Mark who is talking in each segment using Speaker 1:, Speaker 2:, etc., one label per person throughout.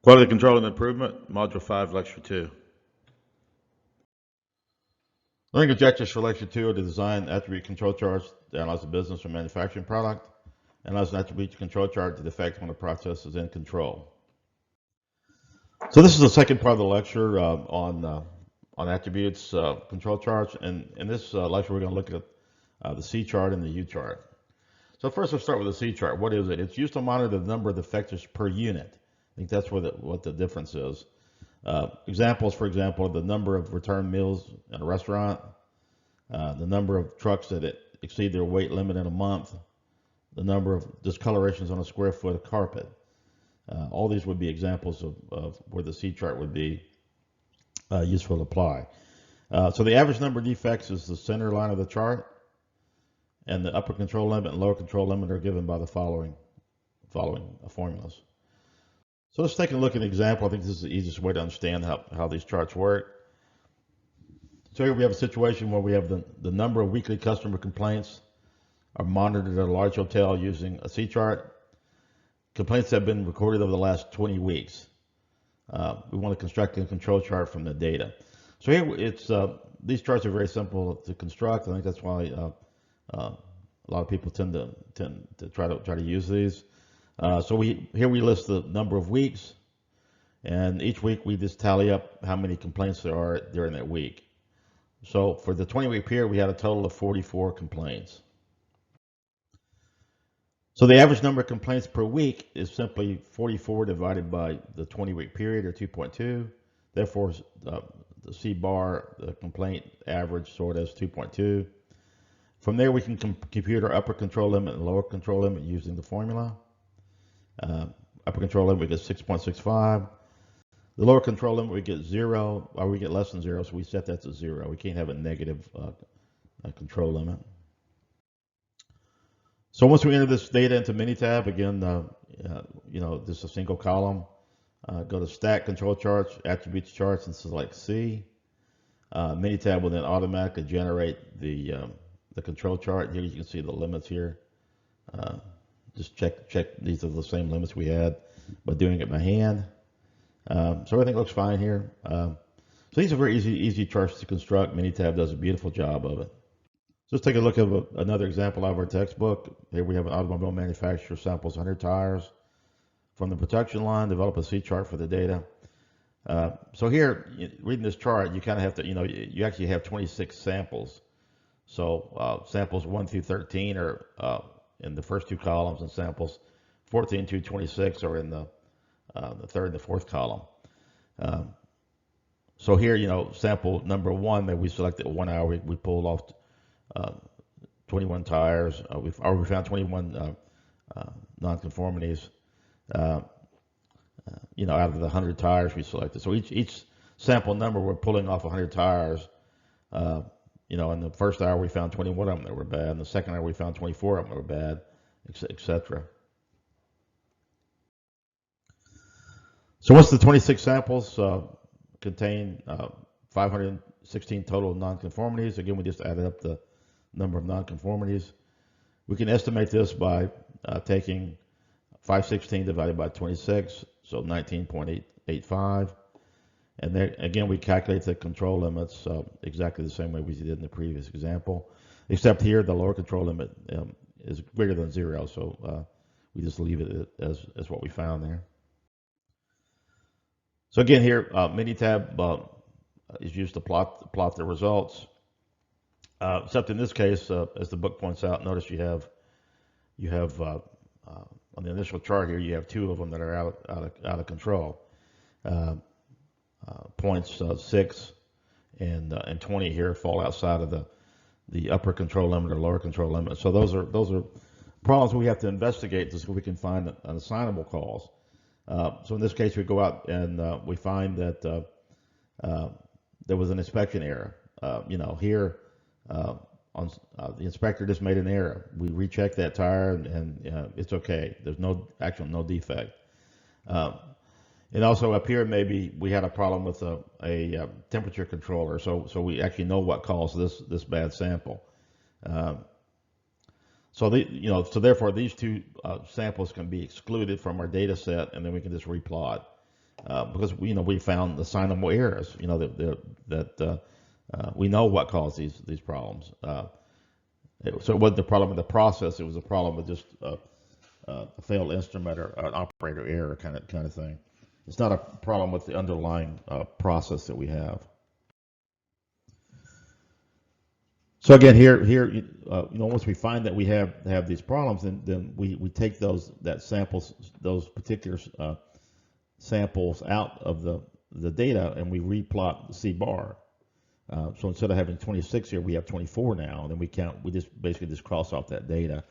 Speaker 1: Quality Control and Improvement, Module 5, Lecture 2. Learning objectives for Lecture 2 are to design attribute control charts to analyze the business or manufacturing product, analyze an attribute control chart to detect when a process is in control. So this is the second part of the lecture on attributes control charts, and in this lecture we're going to look at the C chart and the U chart. So first let's start with the C chart. What is it? It's used to monitor the number of defectors per unit. I think that's what the difference is. Examples, for example, the number of returned meals in a restaurant, the number of trucks that exceed their weight limit in a month, the number of discolorations on a square foot of carpet. All these would be examples of where the C chart would be useful to apply. So the average number of defects is the center line of the chart, and the upper control limit and lower control limit are given by the following formulas. So let's take a look at an example. I think this is the easiest way to understand how these charts work. So here we have a situation where we have the number of weekly customer complaints are monitored at a large hotel using a C chart. Complaints have been recorded over the last 20 weeks. We want to construct a control chart from the data. So here these charts are very simple to construct. I think that's why a lot of people tend to try to use these. So here we list the number of weeks, and each week we just tally up how many complaints there are during that week. So for the 20-week period, we had a total of 44 complaints. So the average number of complaints per week is simply 44 divided by the 20-week period, or 2.2. Therefore, the C bar, the complaint average, sort as 2.2. From there, we can compute our upper control limit and lower control limit using the formula. Upper control limit, we get 6.65. The lower control limit, we get 0, or we get less than 0, so we set that to 0. We can't have a negative control limit. So once we enter this data into Minitab, again, this is a single column. Go to Stack Control Charts, Attributes Charts, and select C. Minitab will then automatically generate the control chart. Here you can see the limits here. Just check these are the same limits we had by doing it by hand. So everything looks fine here. So these are very easy charts to construct. Minitab does a beautiful job of it. So let's take a look at another example out of our textbook. Here we have an automobile manufacturer samples 100 tires from the production line, develop a C chart for the data. So here, reading this chart, you kind of have to, you actually have 26 samples. So samples 1 through 13 are in the first two columns, and samples 14 to 26 are in the third and the fourth column. So here, sample number 1 that we selected 1 hour, we pulled off 21 tires. We found 21 nonconformities. Out of the 100 tires we selected. So each sample number, we're pulling off 100 tires. In the first hour we found 21 of them that were bad. In the second hour we found 24 of them that were bad, etc. So once the 26 samples contain 516 total nonconformities, again we just added up the number of nonconformities. We can estimate this by taking 516 divided by 26, so 19.885. And then again, we calculate the control limits exactly the same way we did in the previous example, except here the lower control limit is greater than 0, so we just leave it as what we found there. So again here, Minitab is used to plot the results, except in this case, as the book points out, notice you have on the initial chart here, you have 2 of them that are out of control. Points 6 and 20 here fall outside of the upper control limit or lower control limit. So those are problems we have to investigate so we can find an assignable cause. So in this case, we go out and we find that there was an inspection error. Here the inspector just made an error. We rechecked that tire and it's okay. There's no defect. And also up here, maybe we had a problem with a temperature controller, so we actually know what caused this bad sample. So therefore these 2 samples can be excluded from our data set, and then we can just replot. because we found assignable errors. That we know what caused these problems. So it wasn't the problem of the process; it was a problem of just a failed instrument or an operator error kind of thing. It's not a problem with the underlying process that we have. So again, here, once we find that we have these problems, then we take those particular samples out of the data, and we replot the C bar. So instead of having 26 here, we have 24 now, and then we just basically cross off that data,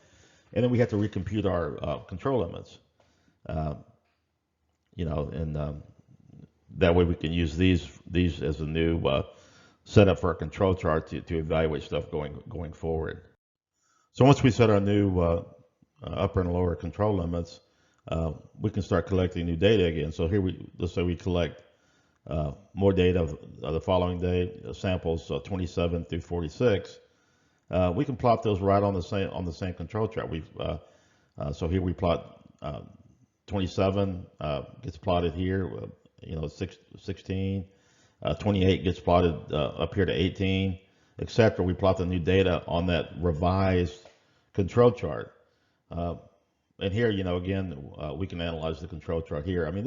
Speaker 1: and then we have to recompute our control limits. And that way we can use these as a new setup for our control chart to evaluate stuff going forward. So once we set our new upper and lower control limits, we can start collecting new data again. So here let's say we collect more data the following day, samples 27 through 46. We can plot those right on the same control chart. So here we plot 27 gets plotted here, 16. 28 gets plotted up here to 18, etc. We plot the new data on that revised control chart. And here, again, we can analyze the control chart here. I mean,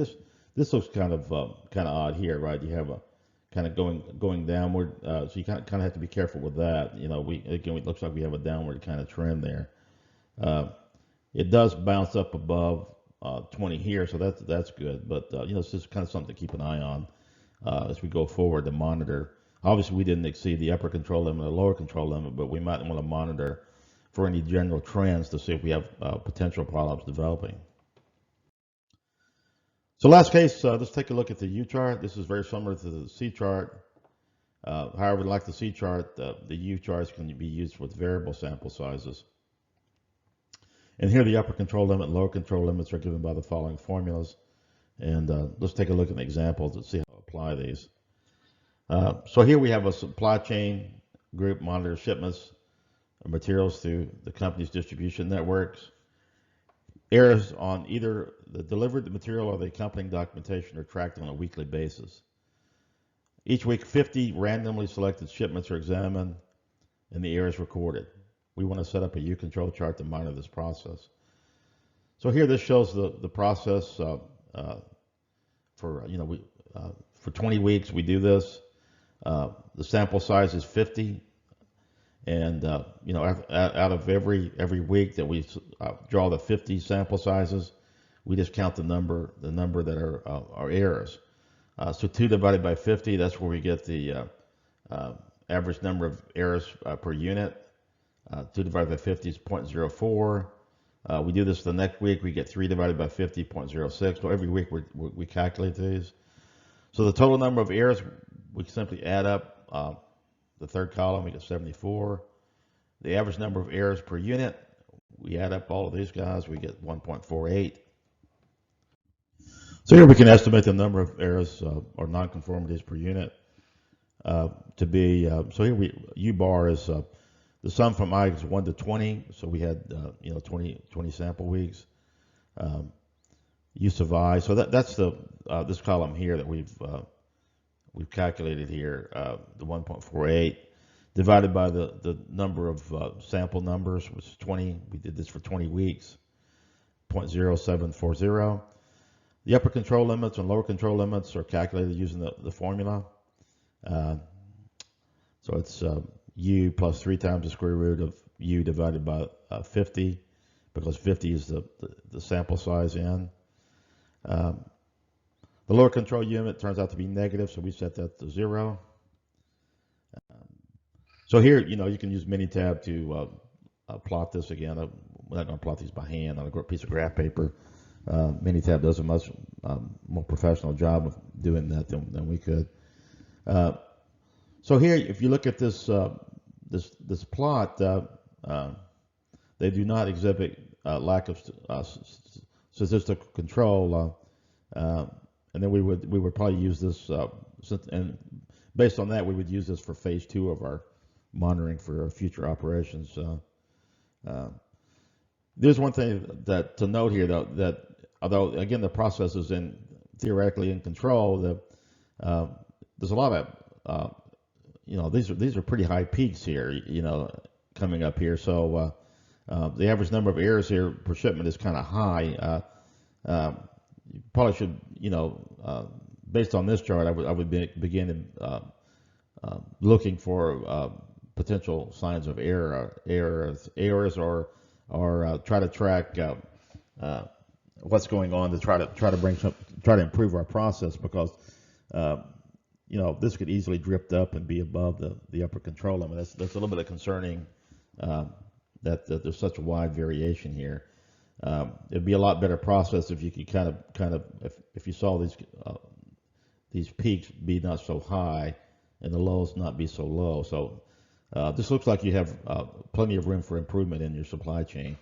Speaker 1: this looks kind of odd here, right? You have a kind of going downward, so you kind of have to be careful with that. It looks like we have a downward kind of trend there. It does bounce up above 20 here, so that's good. But it's just kind of something to keep an eye on as we go forward to monitor. Obviously, we didn't exceed the upper control limit or lower control limit, but we might want to monitor for any general trends to see if we have potential problems developing. So last case, let's take a look at the U chart. This is very similar to the C chart. However, like the C chart, the U charts can be used with variable sample sizes. And here the upper control limit and lower control limits are given by the following formulas. And let's take a look at an example to see how to apply these. So here we have a supply chain group monitors shipments of materials through the company's distribution networks. Errors on either the delivered material or the accompanying documentation are tracked on a weekly basis. Each week, 50 randomly selected shipments are examined and the errors recorded. We want to set up a U control chart to monitor this process. So here this shows the process for 20 weeks we do this. The sample size is 50, and out of every week that we draw the 50 sample sizes, we just count the number that are errors. So 2 divided by 50, that's where we get the average number of errors per unit. 2 divided by 50 is 0.04. We do this the next week, we get 3 divided by 50, 0.06. So every week we calculate these. So the total number of errors, we simply add up the third column, we get 74. The average number of errors per unit, we add up all of these guys, we get 1.48. So here we can estimate the number of errors or nonconformities per unit to be, so here U bar is the sum from I is 1 to 20, so we had 20 sample weeks. Use of I, so that's this column here that we've calculated here, the 1.48 divided by the number of sample numbers, which is 20. We did this for 20 weeks, 0.0740. The upper control limits and lower control limits are calculated using the formula. So it's U plus 3 times the square root of U divided by 50, because 50 is the sample size in. The lower control limit turns out to be negative, so we set that to 0. So here, you can use Minitab to plot this again. We're not going to plot these by hand on a piece of graph paper. Minitab does a much more professional job of doing that than we could. So here, if you look at this this plot, they do not exhibit lack of statistical control, and then we would probably use this, and based on that, we would use this for phase 2 of our monitoring for future operations. There's one thing to note here, though, that although again the process is in theoretically in control, there's a lot of these are pretty high peaks here, coming up here. So the average number of errors here per shipment is kind of high. You probably should, based on this chart, I would begin looking for potential signs of errors, or try to track what's going on to try to improve our process, because this could easily drift up and be above the upper control limit. That's a little bit concerning, that there's such a wide variation here. It'd be a lot better process if you could kind of if you saw these peaks be not so high and the lows not be so low. So this looks like you have plenty of room for improvement in your supply chain.